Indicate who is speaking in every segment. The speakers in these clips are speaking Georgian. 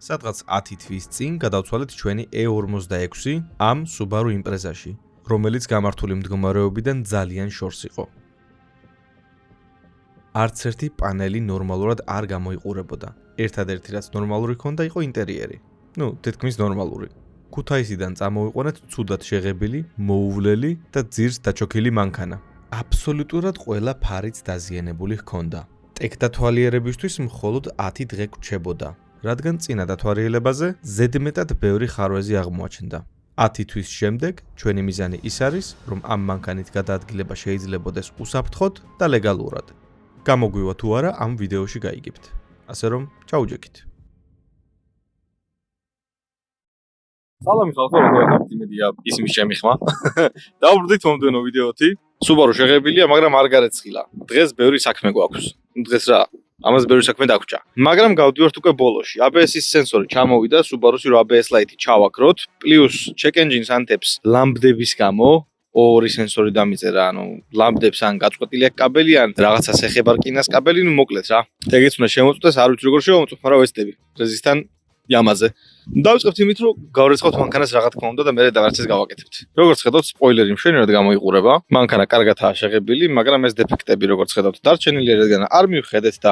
Speaker 1: სადღაც 10 თვის წინ გადავცვალეთ ჩვენი E46 ამ Subaru Impreza-ში, რომელიც გამართული მდგომარეობიდან ძალიან შორს იყო. არც ერთი პანელი ნორმალურად არ გამოიყურებოდა. ერთადერთი რაც ნორმალური ჰქონდა იყო ინტერიერი. თითქმის ნორმალური. ქუთაისიდან წამოვიყვანეთ ცუდად შეღებილი, მოუვლელი და ძირს დაჩოქილი მანქანა. აბსოლუტურად ყველა ფარიც დაზიანებული ჰქონდა. ტექდათვალიერებისთვის მხოლოდ 10 დღე გრჩებოდა, რადგან წინა დათვალიერებაზე ზედმეტად ბევრი ხარვეზი აღმოაჩნდა. 10 თვის შემდეგ ჩვენი მიზანი ის არის, რომ ამ მანქანით გადაადგილება შეიძლებოდეს უსაფრთხოდ და ლეგალურად. გამოგვივა თუ არა ამ ვიდეოში გაიგებთ. ასე რომ, ჩაუჯექით.
Speaker 2: სალამი ხალხო, როგორ ხართ? იმედია ისმის ჩემი ხმა. დავბრუნდით მომდენო ვიდეოთი. Subaru შეღებილია, მაგრამ არ გარეცხილა. დღეს ბევრი საქმე გვაქვს. დღეს რა? ამას ბევრი საქმე დაგვჭა. მაგრამ გავდივართ უკვე ბოლოში. ABS-ის სენსორი ჩამოვიდა, Subaru-ში რო ABS light-ი ჩავაქროთ, პლუს check engine-ს ანთებს ლამბდების გამო. ორი სენსორი დამიწერა, ლამბდებს ან გაწყვეტილი აქვს კაბელი, ან რაღაცას ეხება რკინას კაბელი, მოკლედ რა. ეგეც უნდა შემოწყვეტეს, არ ვიცი როგორ შემოწყვეტ, მაგრამ ვეცდები. რეზისთან Yamaze. დავიწყებთ იმით, რომ გავრეცხავთ მანქანას რა თქმა უნდა და მე დავარც ეს გავაკეთებთ. როგორც ხედავთ, სპოილერი მშვენივრად გამოიყურება. მანქანა კარგადაა შეღებილი, მაგრამ ეს დეფექტები როგორც ხედავთ, დარჩენილია, რადგან არ მივხედეთ და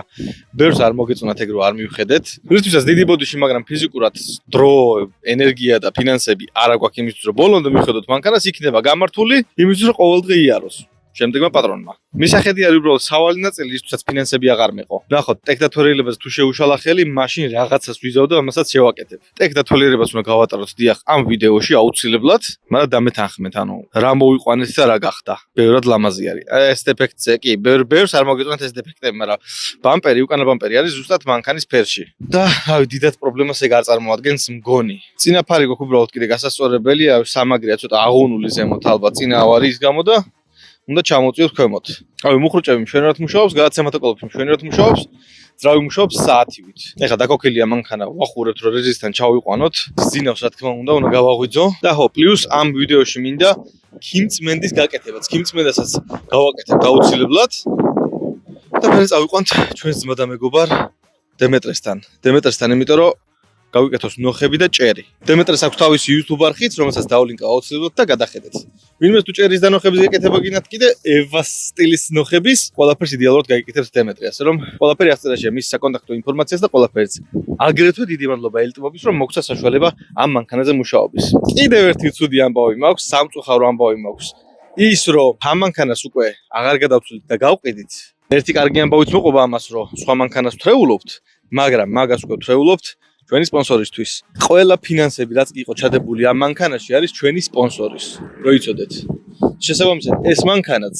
Speaker 2: ბევრს არ მოგეწონათ ეგ რო არ მივხედეთ. რისთვისაც დიდი ბოდიში, მაგრამ ფიზიკურად დრო, ენერგია და ფინანსები არ აქვს იმისთვის, რომ ბოლომდე მივხედოთ მანქანას, იქნება გამართული იმისთვის, რომ ყოველდღე იაროს. შემდეგმა პატრონმა. მისახედი არის უბრალოდ სავალი ნაწილი, რისთვისაც ფინანსები აღარ მეყო. ნახოთ, ტექდათვალიერებას თუ შეუშალა ხელი, მაშინ რაღაცას ვიზავ და ამასაც შევაკეთებ. ტექდათვალიერებას უნდა გავატაროთ დიახ ამ ვიდეოში აუცილებლად, მაგრამ დამეთანხმეთ, რა მოვიყვანეთ და რა გახდა. ბევრად ლამაზი არის. ეს დეფექტზე კი, ბევრს არ მოგეწონათ ეს დეფექტები, მაგრამ ბამპერი, უკანა ბამპერი არის ზუსტად მანქანის ფერში. და რავი, დიდად პრობლემას ეგ არ წარმოადგენს მგონი. წინა ფარი გვაქვს უბრალოდ კიდე გასასწორებელია, სამაგრია ცოტა აღუნული ზემოთ ალბათ წინა ავარიის გამო და უნდა ჩამოწიოთ ქვემოთ. მუხრუჭები მშვენივრად მუშაობს, გადაცემათა კოლოფი მშვენივრად მუშაობს, ძრავი მუშაობს საათივით. ეხლა დაკოქილია მანქანა, ვახურებთ რომ რეზისთან ჩავიყვანოთ, ძინავს რა თქმა უნდა გავაღვიძო და პლუს ამ ვიდეოში მინდა ქიმწმენდის გაკეთებაც. ქიმწმენდასაც გავაკეთებ აუცილებლად და მე წავიყვანთ ჩვენს ძმა და მეგობარ დემეტრესთან. დემეტრესთან, იმიტომ რომ გავიკეთოს ნოხები და ჭერი. დემეტრეს აქვს თავისი YouTube არხიც, რომელსაც დავლინკა აუცილებლად და გადახედეთ. ვინმე თუ ჭერის და ნოხების გაკეთება გინდათ კიდე ევას სტილის ნოხების, ყველაფერს იდეალურად გაიკეთებს დემეტრი, ასე რომ ყველაფერი აღწერაშია მის საკონტაქტო ინფორმაციას და ყველაფერს. აგრეთვე დიდი მადლობა ელტმობის, რომ მოგცა საშუალება ამ მანქანაზე მუშაობის. კიდევ ერთი ცუდი ამბავი მაქვს, სამწუხარო ამბავი მაქვს. ის რომ ამ მანქანას უკვე აღარ გადავცვლით და გავყიდით. ერთი კარგი ამბავიც მოყვება ამას, რომ სხვა მანქანას ვთრეულობთ, მაგრამ მაგას უკვე ვთრეულობთ ჩვენი სპონსორისთვის. ყველა ფინანსები რაც იყო ჩადებული ამ მანქანაში არის ჩვენი სპონსორის. რო იცოდეთ. შესაბამისად, ეს მანქანაც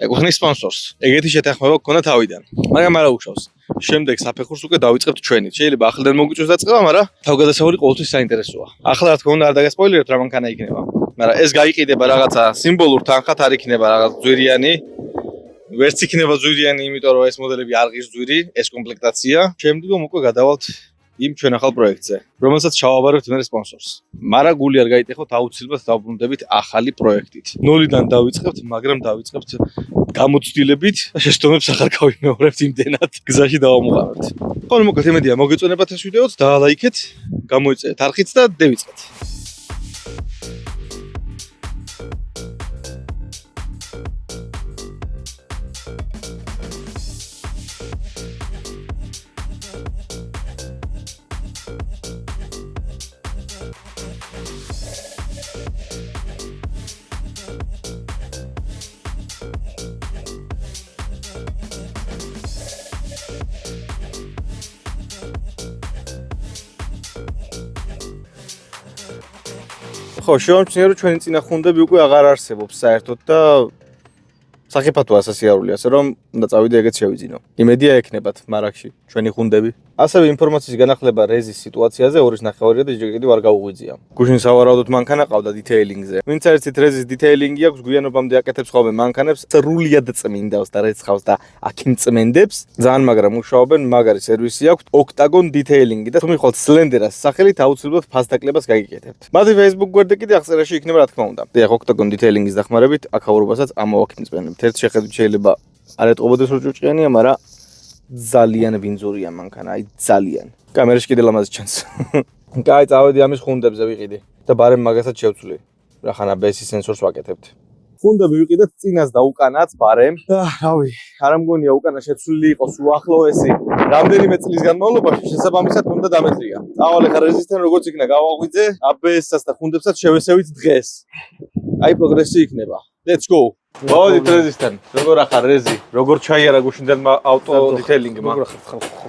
Speaker 2: ეკუთვნის სპონსორს. ეგეთი შეთანხმება გქონდა თავიდან. მაგრამ არა უშავს. შემდეგ საფეხურს უკვე დავიწყებთ ჩვენით. შეიძლება ახლდან მოგვიწევს დაწყება, მაგრამ თავგადასავალი ყოველთვის საინტერესოა. ახლა რა თქმა უნდა არ დაგასპოილერებთ რა მანქანა იქნება. მაგრამ ეს გაიყიდება რაღაცა სიმბოლურ თანხად არ იქნება რაღაც ძვირიანი. ვერც იქნება ძვირიანი, იმიტომ რომ ეს მოდელები არ ღირს ძვირი, ეს კომპლექტაცია. შემდგომ უკვე გადავალთ იმ ჩვენ ახალ პროექტზე, რომელსაც ჩავაბარებთ მე სპონსორს. მაგრამ გული არ გაიტეხოთ, აუცილებლად დავბრუნდებით ახალი პროექტით. ნოლიდან დავიწყებთ, მაგრამ დავიწყებთ გამოცდილებით და შეცდომებს ახარ გავიმეორებთ იმდენად. გზაში დავამუყარებთ. ხოლმე მოკლედ იმედია მოგეწონებათ ეს ვიდეოც, დაალაიქეთ, გამოიწერეთ არხიც და დავიწყეთ. ხო, შევამჩნია რომ ჩვენი წინახუნდები უკვე აღარ არსებობს საერთოდ და სახიფათო ასასიარული, ასე რომ უნდა წავიდე ეგეც შევიძინო. იმედია ექნებათ მარაგში ჩვენი ხუნდები. ასევე ინფორმაციის განახლება რეზის სიტუაციაზე 2.5 და ჯერ კიდევ არ გაუღვიძია. გუშინ სავარაუდოდ მანქანა ყავდა დითეილინგზე. ვინც არიცით რეზის დითეილინგი აქვს, გვიანობამდე აკეთებს ხოლმე მანქანებს, სრულიად წმინდავს და რეცხავს და აქიმწმენდებს. ძალიან მაგრა მუშაობენ, მაგარი სერვისი აქვს, ოქტაგონ დითეილინგი და თუ მიხვალთ სლენდერას სახელით აუცილებლად ფასდაკლებას გაიგეკეთებთ. მათი Facebook გვერდი კიდე აღწერაში იქნება რა თქმა უნდა. დიახ, ოქტაგონ დითეილინგის დახმარებით აქაურობასაც ამოვაქიმწმენებთ. ერთ შეხედვით შეიძლება არ ეტყობოდეს რომ ჭუჭყიანია, მაგრამ ძალიან ვინძურია მანქანა, აი ძალიან. კამერაში კიდე ლამაზი ჩანს. კაი, წავედი ამის ხუნდებზე ვიყიდი და ბარემ მაგასაც შევცვლი. რახან ABS-ის სენსორს ვაკეთებთ. ხუნდები ვიყიდეთ წინას და უკანაც ბარემ. და რავი, არ მგონია უკანა შეცვლილი იყოს უახლოესი. რამდენიმე წლის განმავლობაში შესაბამისად უნდა დამეტრია. წავალე ხარ რეზისთან როგორც იქნა გავაღვიძე, ABS-საც და ხუნდებსაც შევესევით დღეს. აი პროგრესი იქნება. Let's go. მოვიდით რეზისთან. როგორ ახარ რეზი? როგორ ჩაიარა გუშინდელმა ავტო დიტეილინგმა?
Speaker 3: როგორ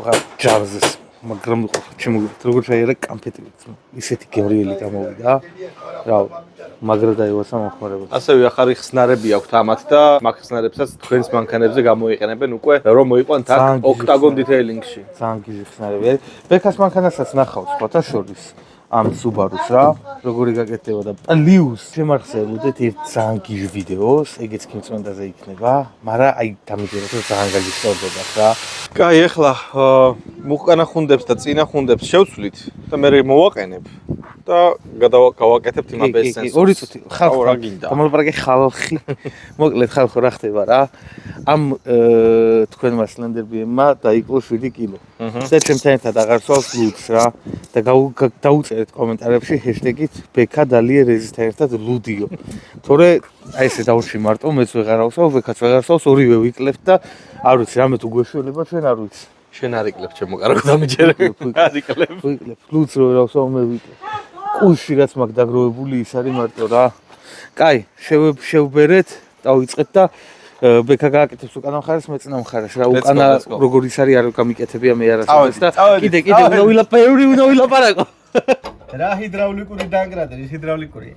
Speaker 3: ხარ ჯარზეს, მაგრამ შემოგვიყვეთ როგორ ჩაიარა კამფეტებით. ისეთი გევრიელი გამოვიდა. რა მაგრა დაივაცა მოხმარებად.
Speaker 2: ასევე ახალი ხსნარები აქვთ ამათ და მაგ ხსნარებსაც თქვენს მანქანებზე გამოიყენებენ უკვე რომ მოიყვანთ აქ ოქტაგონ დიტეილინგში.
Speaker 3: ძალიან გიჟი ხსნარები არის. ბექას მანქანასაც ნახავთ სხვათა შორის. ამ Subaru-ს რა, როგორი გაკეთდება და პლიუს შემახსევლოდეთ ერთ ძალიან გიჟ ვიდეოს, ეგეც კინწმენდაზე იქნება, მაგრამ აი დამიჯეროთ რომ ძალიან გაგისწორდება რა.
Speaker 2: კაი, ეხლა მუხკანა ხუნდებს და წინა ხუნდებს შევცვლით და მე მოვაყენებ და გავაკეთებთ იმ ABS სენსორს.
Speaker 3: ორი წუთი ხალხი
Speaker 2: რა გინდა?
Speaker 3: გამოლაპარაკე ხალხი. მოკლედ ხალხო რა ხდება რა? ამ თქვენმა სლენდერბიემმა დაიკლო 7 კილო. და ჩემთან ერთად აღარ სვავს ლუდს რა და დაუწერეთ კომენტარებში ჰეშტეგით ბექა დალიე რეზისთან ერთად ლუდიო. თორე აი ესე დავუში მარტო მეც ვეღარ ავსავ, ბექაც ვეღარ სვავს, ორივე ვიკლებთ და არ ვიცი რამე თუ გვეშველება ჩვენ არ ვიცი.
Speaker 2: შენ არ იკლებ ჩემო კარგო დამიჯერე. არ იკლებ.
Speaker 3: ვიკლებ. ლუდს რო ვერ ავსავ მე ვიკლებ. კუში რაც მაგ დაგროვებული ის არის მარტო რა. კაი, შევბერეთ, დავიწყეთ და ბექა გააკეთებს უკანა მხარეს, მე წინა მხარეს რა. უკანა როგორ ის არის არ გამიკეთებია მე არასოდეს და კიდე უნდა ვილაპარაკო.
Speaker 4: რა ჰიდრაულიკური დაანგრადე, ჰიდრაულიკური.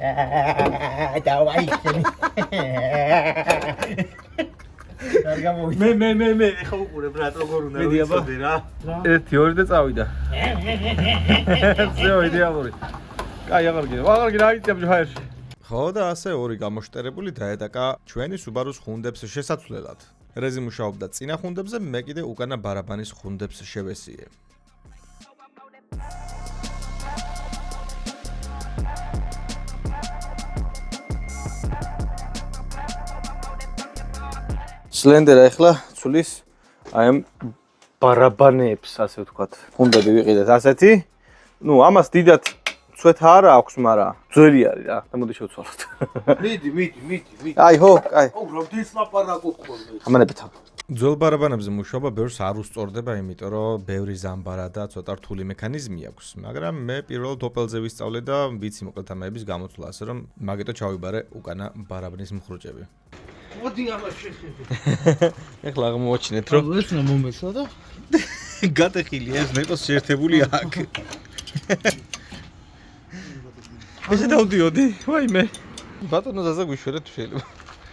Speaker 4: დავაი შენი. არ გამოვიდა. მე ეხა უყურებ რა როგორ უნდა ვიცოდე რა.
Speaker 2: 1 2 და წავიდა. ზეო იდეალური. კაი, აღარ გინდა აიწია ბჟაერში. ხო და ასე ორი გამოშტერებული დაედაკა ჩვენი Subaru-ს ხუნდებს შესაცვლელად. რეზი მუშაობდა წინა ხუნდებზე, მე კიდე უკანა ბარაბანის ხუნდებს შევესიე. სლენდერა ეხლა ცulis აი ამ ბარაბანებს, ასე ვთქვათ. ხუნდები ვიყიდეთ ასეთი. ნუ ამას დიდად ცვეთა არა აქვს, მაგრამ ძველი არის რა. და მოდი შევცვალოთ.
Speaker 4: მიდი.
Speaker 2: აი ხო, კაი.
Speaker 4: აუ, რამდენს ლაპარაკობ ხოლმე.
Speaker 2: ამანებითა. ძველ ბარაბანებზე მუშაობა ბევრს არ უსწორდება, იმიტომ რომ ბევრი ზამბარა და ცოტა რთული მექანიზმი აქვს, მაგრამ მე პირველად ოპელზე ვისწავლე და ვიცი მოკლედ ამების გამოცვლა, ასე რომ მაგიტო ჩავიბარე უკანა ბარაბნის მხრუჭები.
Speaker 4: მოდი ამას შეხედე.
Speaker 2: ეხლა აღმოაჩინეთ, რომ
Speaker 3: ეს უნდა მომესვა და
Speaker 2: გატეხილია ეს ნეტოს შეერთებული აქ. ესე დავდიოდი, ვაიმე. ბატონო ზაზა გვიშვერეთ შეიძლება.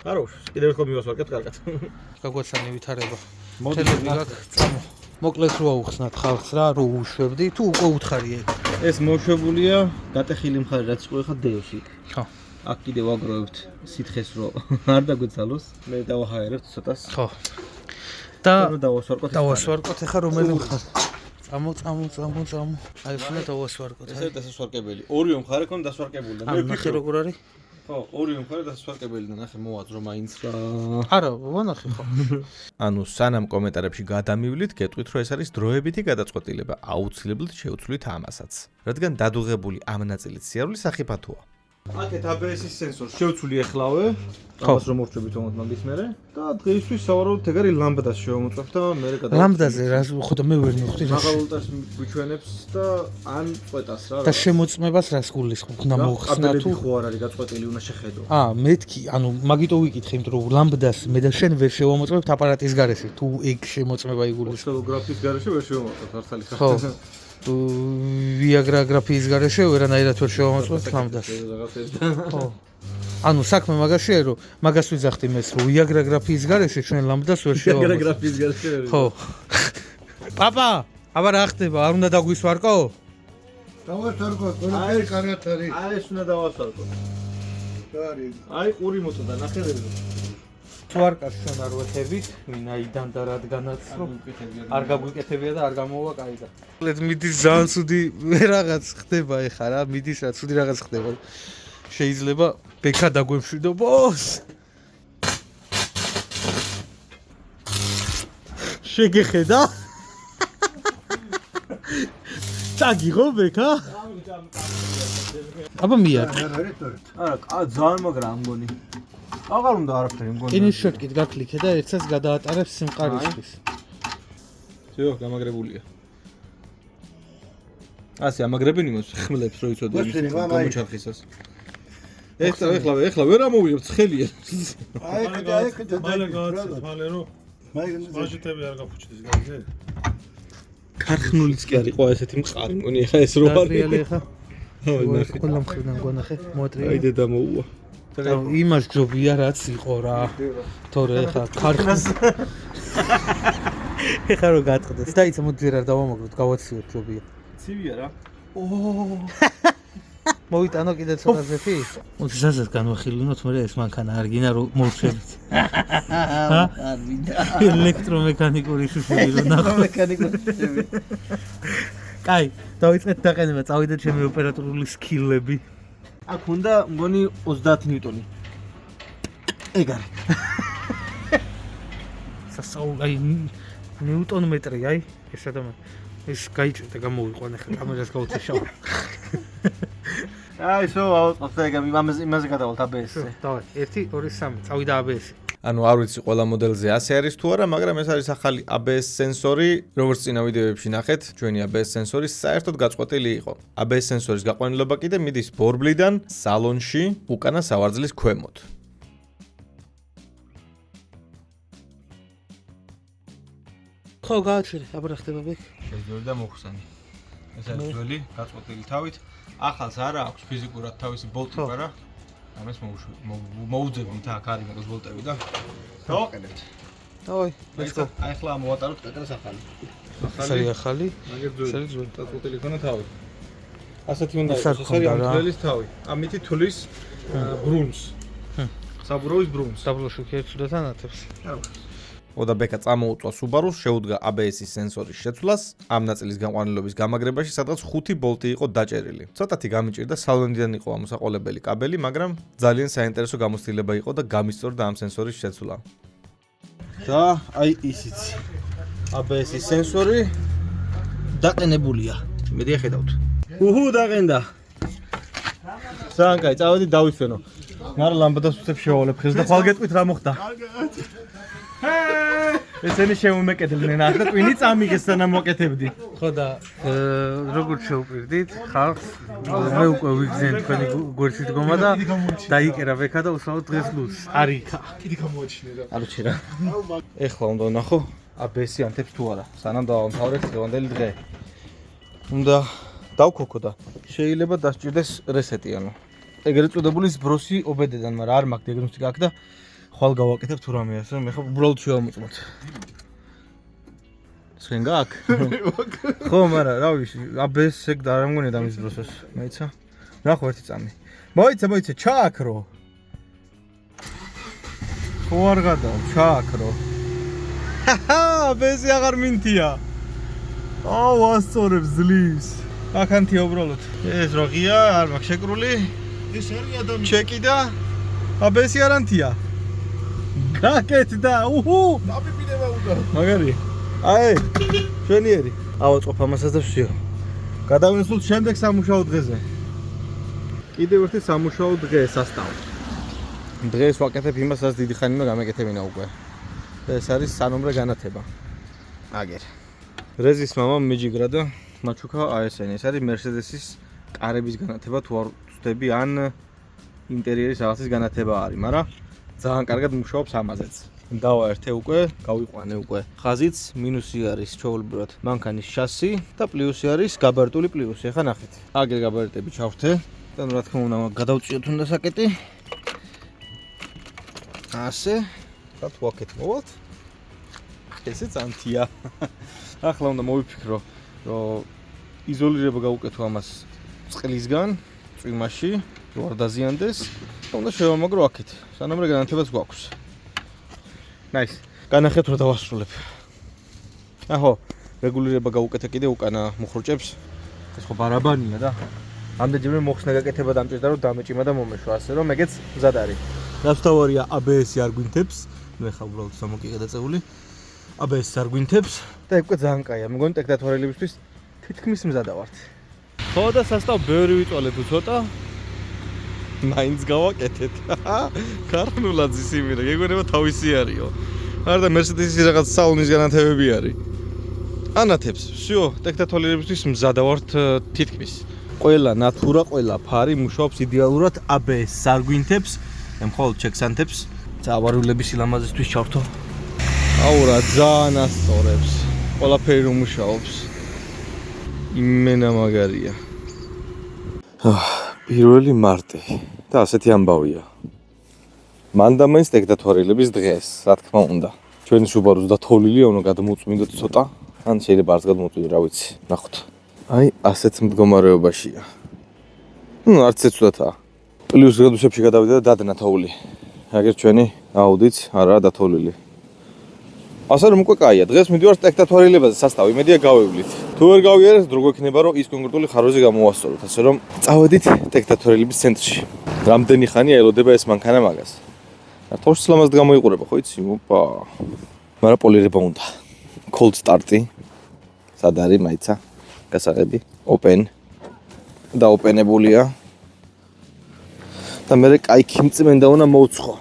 Speaker 4: არო, კიდევ ერთხელ მივასვარკეთ კარგად.
Speaker 3: გაგვაცანი ვითარება. მოდები გაქვს წამო. მოკლედ რო აუხსნათ ხალხს რა, რო უშვებდი, თუ უკვე უთხარია.
Speaker 4: ეს მოშვებულია გატეხილი მხარე რაც იყო ხა დეოში.
Speaker 3: ხო.
Speaker 4: აქ კიდევ ვაგროვებთ სითხეს რო არ დაგვეცალოს. მე დავაჰაერებთ ცოტას.
Speaker 3: ხო. და
Speaker 4: დავასვარკოთ.
Speaker 3: დავასვარკოთ ახლა რომელი მხარე? წამო. აი ეს უნდა დავასვარკოთ.
Speaker 2: ესე დასასვარკებელი. ორივე მხარე ქონდა დასვარკებული და მე
Speaker 3: ნახე როგორ არის?
Speaker 2: ხო, ორივე მხარე დასვარკებელი და ნახე მოვაძრო მაინც რა.
Speaker 3: არა, ვანახე ხო.
Speaker 1: ანუ სანამ კომენტარებში გადამივლით, გეტყვით რომ ეს არის დროებითი გადაწყვეტილება, აუცილებლად შევცვლით ამასაც. რადგან დადუღებული ამ ნაწილის სიარული სახიფათოა.
Speaker 4: აქეთ ABS-ის სენსორს შევცვლი ეხლავე. ამას რომ მოვჭებით თომოთ მაგის მერე და დღეისთვის სავარაუდოდ ეგარი ლამბდას შევამოწმებ და მერე გადავ.
Speaker 3: ლამბდაზე რა ხო და მე ვერ მივხვდი რა.
Speaker 4: მაღალულტას გვიჩვენებს და ან წვეტას რა.
Speaker 3: და შემოწმებას რას გულისხმობ? უნდა მოხსნა თუ
Speaker 4: ხო არ არის გაწყვეტილი, უნდა შეხედო.
Speaker 3: მეთქი, ანუ მაგიტო ვიკითხე, იმიტომ რომ ლამბდას მე და შენ ვერ შევამოწმებთ აპარატის გარეშე, თუ ეგ შემოწმება იგულისხმობს.
Speaker 4: ოსტელოგრაფის გარეშე ვერ შევამოწმებთ მართალი ხარ.
Speaker 3: ხო. ვიაგრაგრაფიის გარეშე ვერანაირად ვერ შევამოწმებთ ლამბდას. ხო. ანუ საქმე მაგაშია რომ მაგას ვიძახდი მეც რომ ვიაგრაგრაფიის გარეშე ჩვენ ლამბდას ვერ შევამოწმებთ.
Speaker 4: ვიაგრაგრაფიის გარეშე.
Speaker 3: ხო. პაპა, აბა რა ხდება? არ უნდა დაგვისვარკო?
Speaker 5: დავასვარკო, ყველაფერი კარგად არის.
Speaker 4: აი ეს უნდა დავასვარკო. აი ყური მოწოდა, ნახე რეზო.
Speaker 3: სვარკას ჩვენ არ ვეთებით, ვინაიდან და რადგანაც რომ არ გაგვიკეთებია და არ გამოვა კაიდან. მიდის ძალიან ცუდი რაღაც ხდება ეხა რა, მიდის რა ცუდი რაღაც ხდება. შეიძლება ბექა დაგვემშვიდობოს. შეგეხედა?
Speaker 4: წაგიღო ბექა? აბა მიარ.
Speaker 5: არის თორე.
Speaker 4: არა, ძალიან მაგრა ამგონი. აღარ უნდა არაფერი მგონი.
Speaker 3: Finish shot-კით გაკლიქე და ერთსაც გადაატარებს სიმყარისთვის.
Speaker 4: всё, გამაგრებულია. ასე ამაგრებენ იმას ხმლებს რო იცოდე გამოჩარხისას. ეხლა ვერ ამოვიებ ცხელია.
Speaker 5: აი
Speaker 6: მალე რო
Speaker 5: მაიგნ
Speaker 6: ვაჟიტები არ გაფუჭდეს განზე.
Speaker 4: ქარხნულიც კი არ იყო ესეთი მყარი მგონი ეხლა ეს რო
Speaker 3: დატრიალი ხა.
Speaker 4: არის.
Speaker 3: ყველა მხრიდან გონახე,
Speaker 4: აი
Speaker 3: მოატრიალი.
Speaker 4: დედა მოუვა.
Speaker 3: იმას ჯობია რაც იყო რა. თორე ხა ქარხნას ეხლა რო გაწყდეს. დაიცა მოდი ვერ არ დავამაგროთ, გავაციოთ ჯობია.
Speaker 4: ცივია რა.
Speaker 3: მოვიტანო კიდე ცოტა ზეთი? მოდი ზაზას განვახილინოთ, მე ეს მანქანა არ გინდა რომ მოვშევით. ჰა? არ მინდა. ელექტრომექანიკური შუშები რო ნახო. ელექტრომექანიკური შუშები. კაი, დავიწყეთ დაყენება, წავიდეთ ჩემი ოპერატორული სკილები.
Speaker 4: აქ უნდა მგონი 30 ნიუტონი. ეგ არის.
Speaker 3: აი ნიუტონ მეტრი, აი, ეს ადამიანი. ეს გაიჭირდა გამოვიყვანე ხა კამერას გავუწეშავ.
Speaker 4: აი, სო, ავწყობ და ეგ იმაზე გადავალთ ABS-ზე.
Speaker 3: დავай, 1 2 3, წავიდა ABS.
Speaker 1: ანუ არ ვიცი ყველა მოდელზე ასე არის თუ არა, მაგრამ ეს არის ახალი ABS სენსორი, როგორც წინა ვიდეოებში ნახეთ, ჩვენი ABS სენსორი საერთოდ გაწყვეტილი იყო. ABS სენსორის გაყვანილობა კიდე მიდის ბორბლიდან სალონში, უკანა სავარძლის ქვემოთ.
Speaker 3: ხო, გააჩერე, აბა რა ხდება ბეკ?
Speaker 4: შეძველი და მოხსანი. ეს არის ძველი, გაწყვეტილი თავით. ახალს არა აქვს ფიზიკურად თავისი ბოლტი არა. ამას მოუძებნით აქ არის მაგას ბოლტები და დავაყენებთ.
Speaker 3: დავაი, let's go.
Speaker 4: აი ახლა მოვატაროთ კაკრას ახალი.
Speaker 3: ახალი ახალი.
Speaker 4: მაგერ ძველი.
Speaker 3: შენ ძველი.
Speaker 4: გაწყვეტილი ხანა თავი. ასეთი უნდა
Speaker 3: ის
Speaker 4: იყოს,
Speaker 3: არ
Speaker 4: ეს არის ამ
Speaker 3: ქონდა რა.
Speaker 4: ძველის თავი. ამითი თulis ბრუნს. საბურავის ბრუნს.
Speaker 3: დაბლოში ქერცუდა თანათებს.
Speaker 1: ოდა ბეკა წამოუწვა Subaru-ს, შეუდგა ABS-ის სენსორის შეცვლას, ამ ნაწილის გაყვანილობის გამაგრებაში, სადღაც 5 ბოლტი იყო დაჭერილი. ცოტათი გამიჭირდა, სალონიდან იყო ამოსაყოლებელი კაბელი, მაგრამ ძალიან საინტერესო გამოცდილება იყო და გამისწორდა ამ სენსორის შეცვლა.
Speaker 4: და აი ისიც. ABS-ის სენსორი დაყენებულია. მედი ახედავთ. დაყენდა. ძალიან კაი, წავედით დავისვენო. მაგრამ ლამბადას უცებ შევალებ ხელს და ხვალ გეტყვით რა მოხდა. ესენი შემომეკეთებდნენ ახლა ტვინი წამიგეს სანამ მოკეთებდი.
Speaker 3: ხო და როგორც შევპირდით, ხალხს მე უკვე ვიგზენ თქვენი გვერდში დგომა და დაიკერა ბექა და უსაუბრ დღეს ლუს. არიქა.
Speaker 6: კიდე გამოაჩინე რა.
Speaker 4: არ ვჩერა. ეხლა უნდა ვნახო ABS-ი ანთებს თუ არა. სანამ დავამთავრეთ დღევანდელი დღე. უნდა დავქოქო და შეიძლება დასჭირდეს რესეტი ანუ. ეგრეთ წოდებული ზბროსი ობედედან, მაგრამ არ მაქვს დიაგნოსტიკა აქ და ხვალ გავაკეთებ თუ რამე ასე, მე ხო უბრალოდ შევამოწმოთ. შენ გაქვს? ხო, მაგრამ რა ვიცი, ABS-ს ეგ და არ მგონია დამის დროსოს. მეიცა. ნახო ერთი წამი. მოიცა, ჩააქრო. ხო არ გადავა, ჩააქრო. ABS-ი აღარ მინთია. აუ, ასწორებს ძლივს. აქანთია უბრალოდ. ეს რა ღია, არ მაქვს შეკრული.
Speaker 6: ეს არის ადამიანი.
Speaker 4: ჩეკი და ABS-ი არ ანთია. გაკეთდა,
Speaker 6: დაბიბინება უნდა.
Speaker 4: მაგარი. აი, შენიერი. ავაწყობ ამასაც და ვსიო. გადავინსულთ შემდეგ სამუშაო დღეზე. კიდევ ერთი სამუშაო დღე სასტავ. დღეს ვაკეთებ იმას, რაც დიდი ხანი უნდა გამეკეთებინა უკვე. ეს არის სანომრე განათება. აგერ. რეზის მამა მიჯიგრა და მაჩუკა ASN. ეს არის Mercedes-ის კარების განათება თუ არ ვწდები ან ინტერიერის რაღაცის განათება არის, მაგრამ ძალიან კარგად მუშაობს ამაზეც. დავაერთე უკვე, გავიყვანე უკვე. ხაზიც მინუსი არის ჩაულებრად მანქანის შასი და პლუსი არის გაბარიტული პლუსი. ახლა ნახეთ. აგერ გაბარიტები ჩავრთე. და რა თქმა უნდა, გადავწიოთ უნდა საკეტი. ასე. და თუ აქეთ მოვალთ. ესეც ანთია. ახლა უნდა მოვიფიქრო, რომ იზოლირება გავუკეთო ამას წყლისგან, წვიმაში, რომ არ დაზიანდეს. და უნდა შევამაგრო აქეთ. სანამ რა განათებაც გვაქვს. ნაის. განახეთ რომ დავასრულებ. აჰო, რეგულირება გავუკეთე კიდე უკანა მუხრუჭებს. ეს ხო ბარაბანია და ამდენჯერმე მოხსნა გაკეთება დამჭირდა რომ დამეჭიმა და მომეშვა, ასე რომ ეგეც მზად არის. რაც თავარია ABS-ი არ გვინთებს. მე ხა უბრალოდ სამოკი გადაწეული. ABS-ს არ გვინთებს და ეგ უკვე ძალიან კაია. მეგონი ტექნატვარელებისთვის თითქმის მზადა ვართ. ხო და სასტავ ბევრი ვიწვალე თუ ცოტა მაინც გავაკეთეთ. ქარხნულად ისიმირე, გეგონება თავისი არისო. არა და Mercedes-ის რაღაც სალონის განათებები არის. ანათებს, всё, ტექტატოლირებისთვის მზადა ვართ თითქმის. ყველა ნატურა, ყველა ფარი მუშაობს იდეალურად ABS სარგვინთებს, მხოლოდ ჩექსანთებს. ავარიულების სილამაზისთვის ჩავთო. აუ რა ძალიან ასწორებს. ყველაფერი რომ მუშაობს. იმენა მაგარია. 1 მარტი და ასეთი ამბავია. მანდა მაინც ტექტატორილების დღეს, რა თქმა უნდა. ჩვენი Subaru-ს დათოვლილია, უნდა გადმოუწმინდოთ ცოტა. ან შეიძლება არც გადმოუწმინდო, რა ვიცი, ნახოთ. აი, ასეთ მდგომარეობაშია. არც ეცუდათაა. პლუს გრადუსებში გადავიდა და დადნა თოვლი. აგერ ჩვენი Audi-ც არაა დათოვლილი. ასე რომ უკვე კაია, დღეს მიდივარ ტექტატორილებაზე სასტავი, იმედია გავევლით. თუ ვერ გავიარეთ, დრო გვექნება რომ ის კონკრეტული ხარვეზე გამოვასწოროთ, ასე რომ წავედით ტექტატორილების ცენტრში. რამდენი ხანია ელოდება ეს მანქანა მაგას. თორშს ლამაზად გამოიყურება, ხო იცი? ოპა. მაგრამ პოლირება უნდა. Cold start-ი. სად არის მაიცა? გასაღები. Open. და ოპენებულია. და მე კაი ქიმწმენდა უნდა მოუცხო.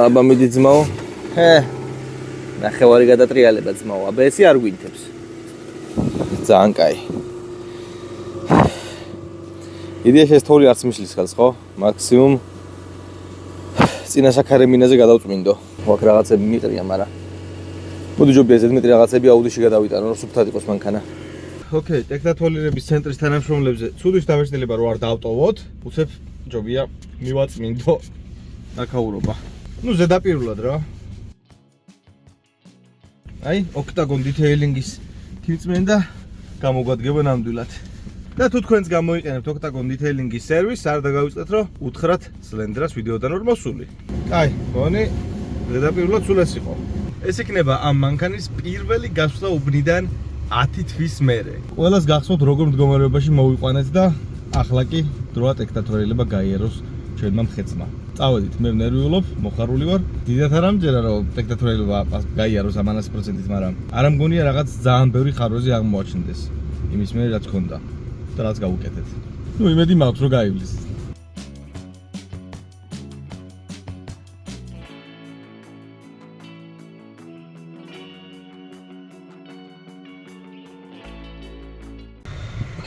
Speaker 4: აბა მიდი ძმაო. ნახევარი გადატრიალება ძმაო, ABS-ი არ გვინთებს. ძალიან კაი. იდეაში ეს თოვლი არც მისლის ხელს, ხო? მაქსიმუმ წინასახარე მინაზე გადავწმინდო. ვაკ რაღაცები მიყრია, მაგრამ მოდი ჯობია ზედმეტი რაღაცები Audi-ში გადავიტანო, რომ სუფთად იყოს მანქანა. ოკეი, ტექტატოლირების ცენტრის თანამშრომლებზე ცუდის დავეშნელება რო არ დავტოვოთ, უცებ ჯობია მივაწმინდო ნაკაურობა. ნუ ზედაპირულად რა. აი, ოქტაგონ დითეილინგის თიმწმენდა გამოგვადგება ნამდვილად. და თუ თქვენს გამოიყენებთ ოქტაგონ დითეილინგის სერვისს, არ დაგავიწყდეთ რომ უთხრათ სლენდრას ვიდეოდან რომ მოსული. კაი, გონი ზედაპირულად სულ ეს იყო. ეს იქნება ამ მანქანის პირველი გასვლა უბნიდან 10 თვის მერე. ყველას გახსოვთ როგორ მდგომარეობაში მოვიყვანეთ და ახლა კი დროა ტექტატორილება გაიაროს ჩვენმა მხეცმა. წავედით, მე ნერვიულობ, მოხარული ვარ. დიდათ არ ამჯერა რომ ტექტატორილება გაიაროს ამ 100%-ით, მაგრამ არ ამგონია რაღაც ძალიან ბევრი ხარვეზე აღმოაჩნდეს. იმის მე რაც ქონდა და რაც გავუკეთეთ. ნუ იმედი მაქვს რომ გაივლის.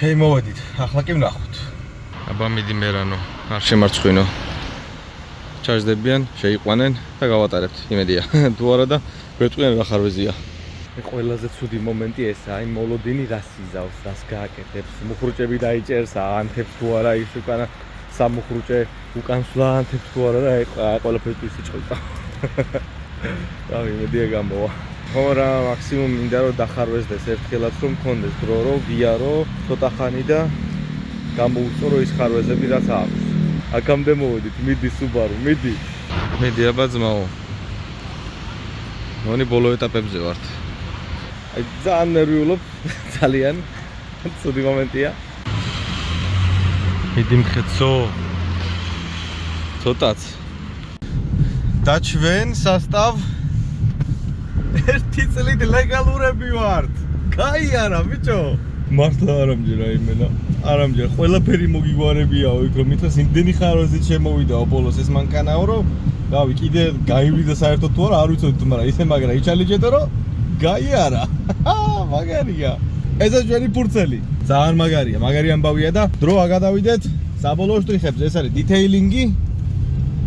Speaker 4: ოკეი, მოვედით. ახლა კი ვნახოთ. აბა მიდი მერანო, არ შემარცხვინო. ჩარჯდებიან, შეიყვანენ და გავატარებთ, იმედია. თუ არა და გვეტყვიან რა ხარვეზია. ყველაზე ცუდი მომენტი ესაა, აი მოლოდინი რას იზავს, რას გააკეთებს, მუხრუჭები დაიჭერს, ანთებს თუ არა ის უკანა სამუხრუჭე უკან სვლა ანთებს თუ არა და აი ყველაფერი ისიჭყლდა. და იმედია გამოვა. ხო რა, მაქსიმუმ მინდა რომ დახარვეზდეს ერთხელაც რომ მქონდეს დრო რომ გიარო ცოტა ხანი და გამოუწორო ის ხარვეზები რაც აქვს. აქამდე მოვედით, მიდი Subaru, მიდი. მიდი აბა ძმაო. მონი ბოლო ეტაპებზე ვართ. აი ძალიან ნერვიულობ, ძალიან ცუდი მომენტია. მიდი მხეცო. ცოტაც. და ჩვენ სასტავ ერთი წლით ლეგალურები ვართ. კაი არა, ბიჭო. მართლა არ ამჯერა იმენა. არ ამჯერა, ყველაფერი მოგიგვარებიაო, იქ რომ მითხეს იმდენი ხარვეზით შემოვიდაო ბოლოს ეს მანქანაო, რომ რავი, კიდე გაივლიდა საერთოდ თუ არა, არ ვიცოდი, მაგრამ ისე მაგრა იჩალიჭედო, რომ გაიარა. მაგარია. ესა ჩვენი ფურცელი. ძალიან მაგარია, მაგარი ამბავია და დრო აგადავიდეთ საბოლოო შტრიხებზე. ეს არის დითეილინგი,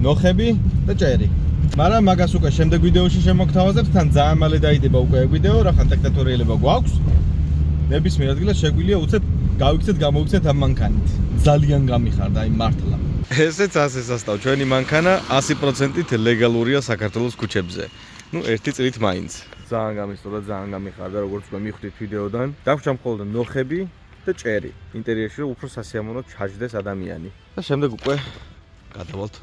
Speaker 4: ნოხები და ჭერი. მაგრამ მაგას უკვე შემდეგ ვიდეოში შემოგთავაზებთ, თან ძალიან მალე დაიდება უკვე ვიდეო, რახან ტექტატორიელება გვაქვს. ნებისმიერ ადგილას შეგვიძლია უცებ გავიქცეთ, გამოვიქცეთ ამ მანქანით. ძალიან გამიხარდა, აი მართლა. ესეც ასე სასტავ, ჩვენი მანქანა 100%-ით ლეგალურია საქართველოს ქუჩებზე. ნუ ერთი წლით მაინც. ძალიან გამისწორდა, ძალიან გამიხარდა, როგორც უკვე მიხვდით ვიდეოდან. დაგვჭა მხოლოდ ნოხები და ჭერი. ინტერიერში რომ უფრო სასიამოვნოდ ჩაჯდეს ადამიანი. და შემდეგ უკვე გადავალთ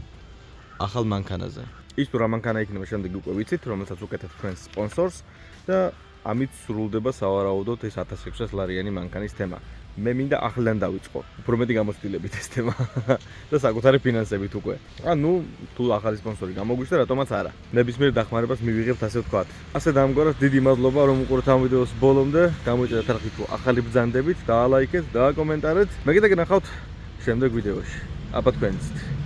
Speaker 4: ახალ მანქანაზე. ის თუ რა მანქანა იქნება შემდეგ უკვე ვიცით, რომელსაც უკეთებთ თქვენს სპონსორს და ამით სრულდება სავარაუდოდ ეს 1600 ლარიანი მანქანის თემა.
Speaker 1: მე მინდა ახლიდან დავიწყო. უფრო მეტი გამოცდილებით ეს თემა და საკუთარი ფინანსებით უკვე. ანუ თუ ახალი სპონსორი გამოგვიშთა, რატომაც არა. ნებისმიერ დახმარებას მივიღებთ, ასე ვთქვათ. ასე დამგვარად დიდი მადლობა რომ უყურეთ ამ ვიდეოს ბოლომდე. გამოიჭედეთ არხით თუ ახალი ბრძანდებით, დაალაიქეთ, დააკომენტარეთ. მე კიდე გნახავთ შემდეგ ვიდეოში. აბა თქვენიცით.